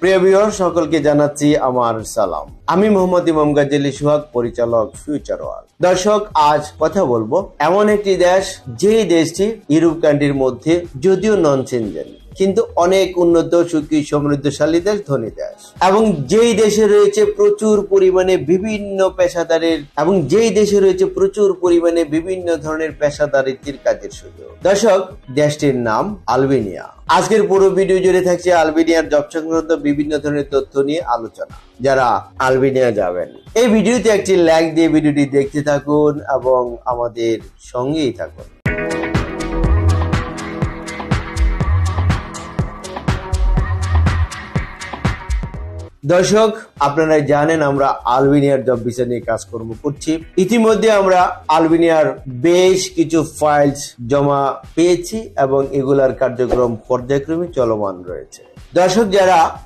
প্রিয় ভিউয়ার সকলকে জানাচ্ছি আমার সালাম। আমি মোহাম্মদ ইমাম গাজী সোহাগ, পরিচালক ফিউচার ওয়ার্ল্ড। দর্শক, আজ কথা বলবো এমন একটি দেশ, যেই দেশটি ইউরোপ কান্ট্রির মধ্যে যদিও নন সেনজেন কিন্তু অনেক উন্নত, সুখী, সমৃদ্ধশালী দেশ, ধনী দেশ, এবং যেই দেশে রয়েছে প্রচুর পরিমাণে বিভিন্ন পেশাদারের এবং যেই দেশে রয়েছে প্রচুর পরিমাণে বিভিন্ন ধরনের পেশাদারিত্বের কাজের সুযোগ। দর্শক, দেশটির নাম আলবেনিয়া। আজকের পুরো ভিডিও জুড়ে থাকছে আলবেনিয়ার জব সংক্রান্ত বিভিন্ন ধরনের তথ্য নিয়ে আলোচনা। যারা আলবেনিয়া যাবেন, এই ভিডিওতে একটি লাইক দিয়ে ভিডিওটি দেখতে থাকুন এবং আমাদের সঙ্গেই থাকুন। দর্শক, আপনারা জানেন আমরা আলবেনিয়ার জব ভিসা নিয়ে কাজকর্ম করছি। ইতিমধ্যে আমরা আলবেনিয়ার বেশ কিছু ফাইলস জমা পেয়েছি এবং এগুলার কার্যক্রম পর্যায়ক্রমে চলমান রয়েছে। দর্শক, যারা